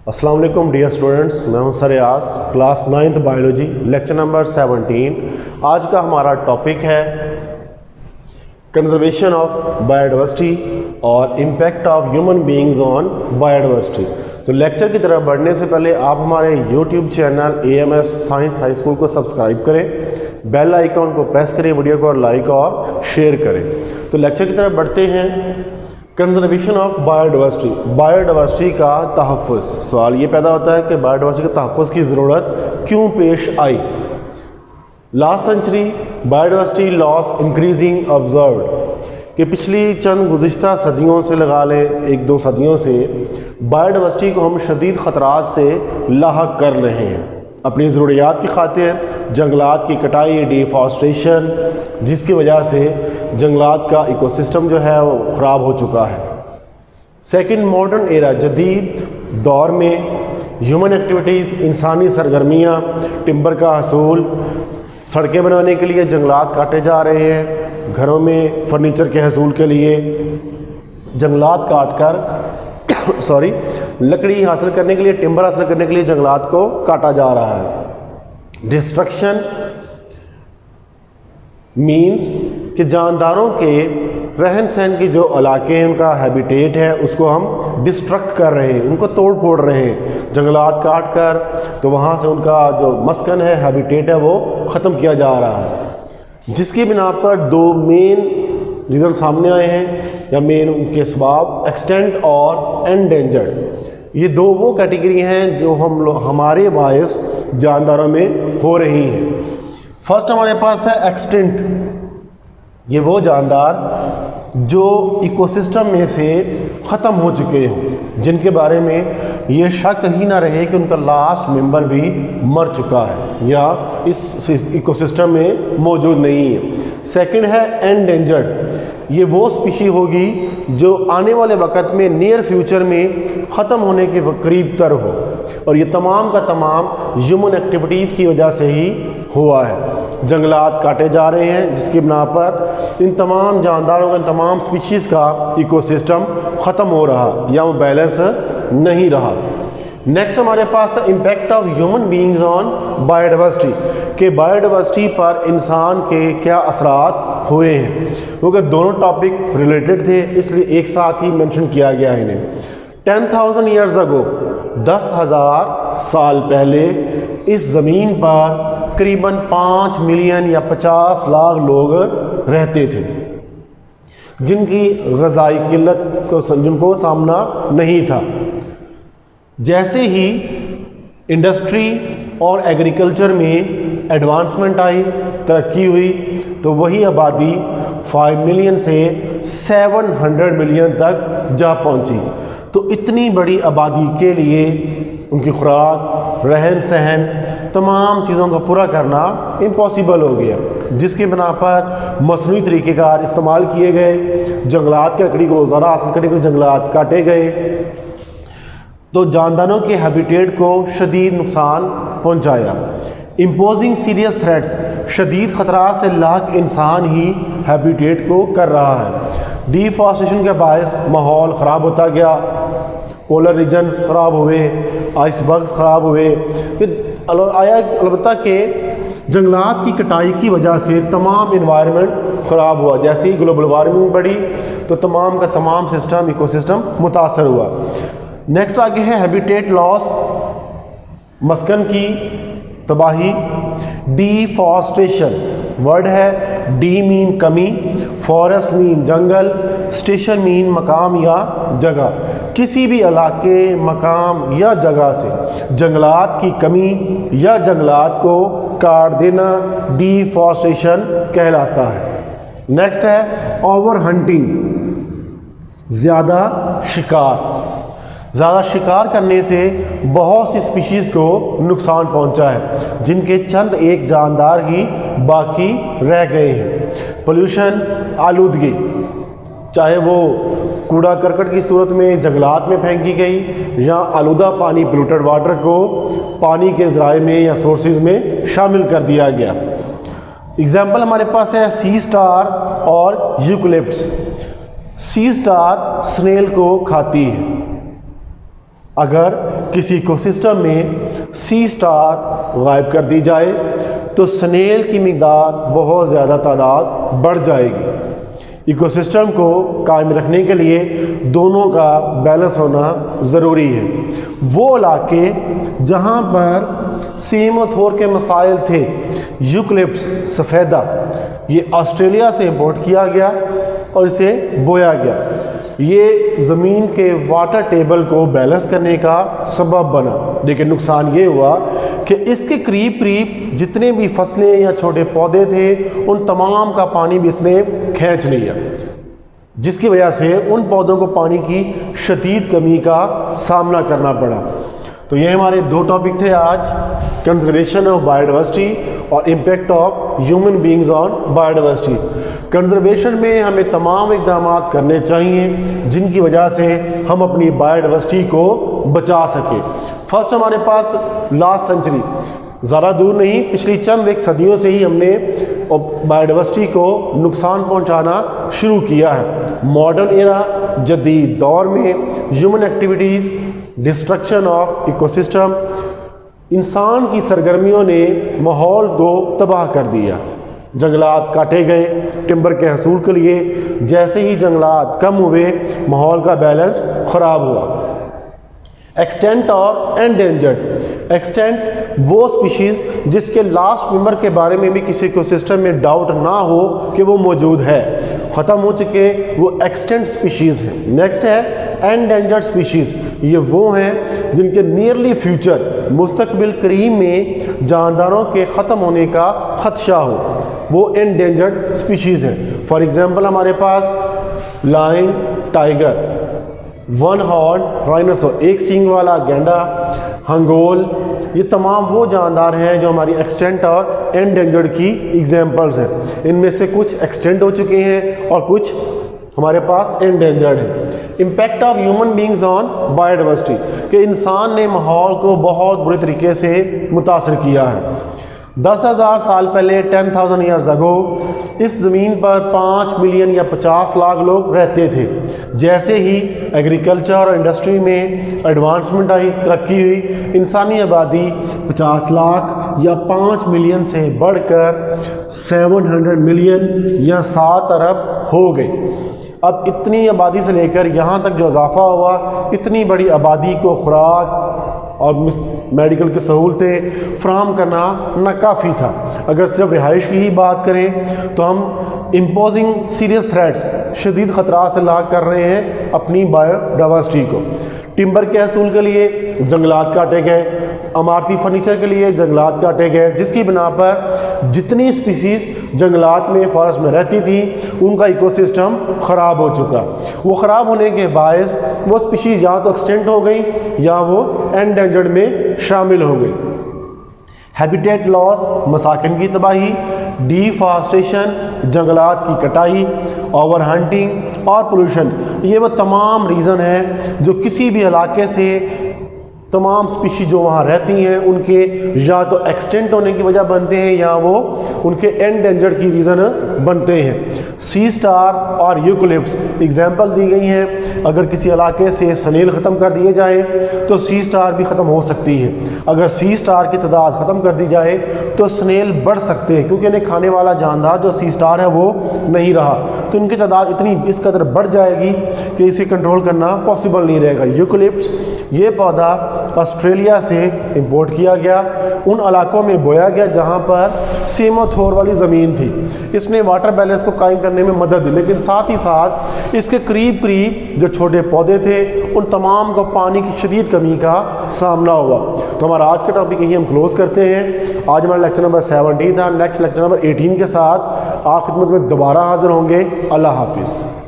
अस्सलाम वालेकुम dear students, मैं हूं sir Yas, class 9th biology, lecture number 17। आज का हमारा टॉपिक है कंजर्वेशन ऑफ बायोडाइवर्सिटी और impact of human beings on biodiversity. तो लेक्चर की तरफ बढ़ने से पहले आप हमारे YouTube channel AMS science high school को सब्सक्राइब करें, बेल आइकॉन को प्रेस करें, वीडियो को लाइक और शेयर करें। तो लेक्चर की तरफ बढ़ते हैं। कंजर्वेशन ऑफ बायोडाइवर्सिटी, बायोडाइवर्सिटी का तहफ़्फ़ुज़। सवाल ये पैदा होता है कि बायोडाइवर्सिटी के तहफ़्फ़ुज़ की ज़रूरत क्यों पेश आई। Last century biodiversity loss increasing observed कि पिछली चंद गुज़िश्ता सदियों से लगा लें, एक दो सदियों से बायोडाइवर्सिटी को हम शदीद ख़तरात से लाहक कर रहे हैं। अपनी ज़रूरियात की खातिर जंगलात की कटाई, डिफॉरेस्टेशन, जिसकी वजह से जंगलात का इकोसिस्टम जो है वो ख़राब हो चुका है। सेकंड, मॉडर्न एरा, जदीद दौर में ह्यूमन एक्टिविटीज़, इंसानी सरगर्मियाँ, टिम्बर का हसूल, सड़कें बनाने के लिए जंगलात काटे जा रहे हैं, घरों में फर्नीचर के हसूल के लिए जंगलात काट कर लकड़ी हासिल करने के लिए, टिम्बर हासिल करने के लिए जंगलात को काटा जा रहा है। डिस्ट्रक्शन मीन्स कि जानदारों के रहन सहन की जो इलाके हैं, उनका हैबिटेट है, उसको हम डिस्ट्रक्ट कर रहे हैं, उनको तोड़ फोड़ रहे हैं जंगलात काट कर। तो वहाँ से उनका जो मस्कन है, हैबिटेट है, वो ख़त्म किया जा रहा है। जिसकी बिना पर दो मेन रीज़न सामने आए हैं, या मेन उनके स्वभाव, एक्सटेंट और एंडेंजर्ड। ये दो वो कैटेगरी हैं जो हमारे बायस जानदारों में हो रही हैं। फर्स्ट हमारे पास है एक्सटेंट। ये वो जानदार जो इकोसिस्टम में से ख़त्म हो चुके हों, जिनके बारे में ये शक ही ना रहे कि उनका लास्ट मेंबर भी मर चुका है या इस इकोसिस्टम में मौजूद नहीं है। सेकंड है एंडेंजर्ड। ये वो स्पीशी होगी जो आने वाले वक्त में, नियर फ्यूचर में ख़त्म होने के करीब तर हो, और ये तमाम का तमाम ह्यूमन एक्टिविटीज़ की वजह से ही हुआ है। जंगलात काटे जा रहे हैं, जिसकी बिना पर इन तमाम जानदारों का, इन तमाम स्पीशीज़ का इकोसिस्टम ख़त्म हो रहा या वो बैलेंस नहीं रहा। नेक्स्ट हमारे पास है impact of human beings on biodiversity, कि बायोडाइवर्सिटी पर इंसान के क्या असरात हुए हैं, क्योंकि दोनों टॉपिक रिलेटेड थे, इसलिए एक साथ ही मेंशन किया गया है इन्हें। 10,000 ईयर्स अगो, 10,000 साल पहले इस ज़मीन पर करीबन 5 मिलियन या 50 लाख लोग रहते थे, जिनकी ग़ज़ाई किल्लत को जिनको सामना नहीं था। जैसे ही इंडस्ट्री और एग्रीकल्चर में एडवांसमेंट आई, तरक्की हुई, तो वही आबादी 5 मिलियन से 700 मिलियन तक जा पहुंची। तो इतनी बड़ी आबादी के लिए उनकी खुराक, रहन सहन, तमाम चीज़ों को पूरा करना इम्पॉसिबल हो गया, जिसकी बिना पर मसनूई तरीक़ेकार इस्तेमाल किए गए, जंगलात की लकड़ी को ज़रा हासिल करने के लिए जंगलात काटे गए, तो जानदारों के हैबिटेट को शदीद नुकसान पहुंचाया। इम्पोजिंग सीरियस थ्रेट्स, शदीद ख़तरा से लाक इंसान ही हैबिटेट को कर रहा है। डिफॉरेस्टेशन के बायस माहौल ख़राब होता गया, पोलर रीजन्स ख़राब हुए, आइसबर्ग्स ख़राब हुए, फिर आया अलबत्ता कि जंगलात की कटाई की वजह से तमाम इन्वायरमेंट ख़राब हुआ। जैसे ही ग्लोबल वार्मिंग बढ़ी तो तमाम का तमाम सिस्टम, इकोसिस्टम मुतासर हुआ। नेक्स्ट आगे है हैबिटेट लॉस, मस्कन की तबाही। डिफॉरेस्टेशन वर्ड है, डी मीन कमी, फॉरेस्ट मीन जंगल, स्टेशन मीन मकाम या जगह। किसी भी इलाके, मकाम या जगह से जंगलात की कमी या जंगलात को काट देना डिफॉरेस्टेशन कहलाता है। नेक्स्ट है ओवर हंटिंग, ज़्यादा शिकार। ज़्यादा शिकार करने से बहुत सी स्पीशीज़ को नुकसान पहुंचा है, जिनके चंद एक जानदार ही बाकी रह गए हैं। पोल्यूशन, आलूदगी, चाहे वो कूड़ा करकट की सूरत में जंगलात में फेंकी गई या आलूदा पानी, पोल्यूटेड वाटर को पानी के ज़राए में या सोर्सेज में शामिल कर दिया गया। एग्जाम्पल हमारे पास है सी स्टार और यूकलिप्टस। सी स्टार स्नेल को खाती है, अगर किसी इकोसिस्टम में सी स्टार गायब कर दी जाए तो स्नेल की मिक़दार बहुत ज़्यादा तादाद बढ़ जाएगी। इकोसिस्टम को कायम रखने के लिए दोनों का बैलेंस होना ज़रूरी है। वो इलाके जहाँ पर सीमोथोर के मसाइल थे, यूकलिप्टस सफ़ेदा, ये ऑस्ट्रेलिया से इंपोर्ट किया गया और इसे बोया गया। ये ज़मीन के वाटर टेबल को बैलेंस करने का सबब बना, लेकिन नुकसान ये हुआ कि इसके करीब करीब जितने भी फसलें या छोटे पौधे थे उन तमाम का पानी भी इसने खींच लिया, जिसकी वजह से उन पौधों को पानी की शदीद कमी का सामना करना पड़ा। तो ये हमारे दो टॉपिक थे आज, कंजर्वेशन ऑफ बायोडाइवर्सिटी और impact of human beings on biodiversity. Conservation में हमें तमाम इक़दाम करने चाहिए जिनकी वजह से हम अपनी बायोडाइवर्सिटी को बचा सकें। फर्स्ट हमारे पास लास्ट सेंचुरी, ज़्यादा दूर नहीं, पिछली चंद एक सदियों से ही हमने बायोडाइवर्सिटी को नुकसान पहुंचाना शुरू किया है। मॉडर्न एरा, जदीद दौर में human activities, destruction of ecosystem, इंसान की सरगर्मियों ने माहौल को तबाह कर दिया। जंगलात काटे गए टिम्बर के हसूल के लिए, जैसे ही जंगलात कम हुए माहौल का बैलेंस ख़राब हुआ। एक्सटेंट और एंडेंजर्ड, एक्सटेंट वो स्पीशीज़ जिसके लास्ट मेंबर के बारे में भी किसी इकोसिस्टम में डाउट ना हो कि वो मौजूद है, ख़त्म हो चुके, वो एक्सटेंट स्पीशीज़ हैं। नेक्स्ट है एंडेंजर्ड स्पीशीज़, ये वो हैं जिनके नियरली फ्यूचर, मुस्तकबिल करीब में जानदारों के ख़त्म होने का ख़दशा हो, वो एंडेंजर्ड स्पीशीज़ हैं। फॉर एग्ज़ाम्पल हमारे पास lion tiger, one horn rhinoceros, एक सींग वाला गैंडा, हंगोल, ये तमाम वो जानदार हैं जो हमारी एक्सटेंट और एंडेंजर्ड की एग्जांपल्स हैं। इनमें से कुछ एक्सटेंट हो चुके हैं और कुछ हमारे पास एंडेंजर्ड है। Impact of human beings on biodiversity, कि इंसान ने माहौल को बहुत बुरे तरीके से मुतासर किया है। 10,000 साल पहले, 10,000 ईयर्स अगो, इस ज़मीन पर 5 मिलियन या 50 लाख लोग रहते थे। जैसे ही एग्रीकल्चर और इंडस्ट्री में एडवांसमेंट आई, तरक्की हुई, इंसानी आबादी 50 लाख या 5 मिलियन से बढ़कर 700 मिलियन या 7 अरब हो गई। अब इतनी आबादी से लेकर यहाँ तक जो इजाफा हुआ, इतनी बड़ी आबादी को खुराक और मेडिकल की सहूलतें फ्राहम करना नाकाफ़ी था। अगर सिर्फ रिहाइश की ही बात करें तो हम इम्पोजिंग सीरियस थ्रेट्स, शदीद ख़तरा से लाग कर रहे हैं अपनी बायोडाइवर्सिटी को। टिम्बर के हसूल के लिए जंगलात काटे गए, इमारती फर्नीचर के लिए जंगलात काटे गए, जिसकी बिना पर जितनी स्पीसीज़ जंगलात में, फॉरेस्ट में रहती थी, उनका इकोसिस्टम ख़राब हो चुका। वो ख़राब होने के बायस वो स्पीशीज़ या तो एक्सटेंट हो गई या वो एंडेंजर्ड में शामिल हो गई। हैबिटेट लॉस, मसाकिन की तबाही, डिफॉरेस्टेशन, जंगलात की कटाई, ओवर हंटिंग और पोल्यूशन, ये वो तमाम रीज़न हैं जो किसी भी इलाके से तमाम स्पीशीज जो वहाँ रहती हैं उनके या तो एक्सटेंट होने की वजह बनते हैं या वो उनके एंडेंजर्ड की रीज़न बनते हैं। सी स्टार और यूकलिप्टस एग्जांपल दी गई हैं। अगर किसी इलाके से स्नेल ख़त्म कर दिए जाए तो सी स्टार भी ख़त्म हो सकती है। अगर सी स्टार की तादाद ख़त्म कर दी जाए तो स्नेल बढ़ सकते हैं, क्योंकि इन्हें खाने वाला जानदार जो सी स्टार है वो नहीं रहा, तो इनकी तादाद इतनी इस कदर बढ़ जाएगी कि इसे कंट्रोल करना पॉसिबल नहीं रहेगा। यूकलिप्टस ये पौधा ऑस्ट्रेलिया से इंपोर्ट किया गया, उन इलाकों में बोया गया जहाँ पर सीमोथोर वाली ज़मीन थी। इसने वाटर बैलेंस को कायम करने में मदद दी, लेकिन साथ ही साथ इसके करीब करीब जो छोटे पौधे थे उन तमाम को पानी की शदीद कमी का सामना हुआ। तो हमारा आज का टॉपिक यही हम क्लोज़ करते हैं। आज हमारा लेक्चर नंबर 17 था। नेक्स्ट लेक्चर नंबर 18 के साथ आप खिदमत में दोबारा हाजिर होंगे। अल्लाह हाफिज़।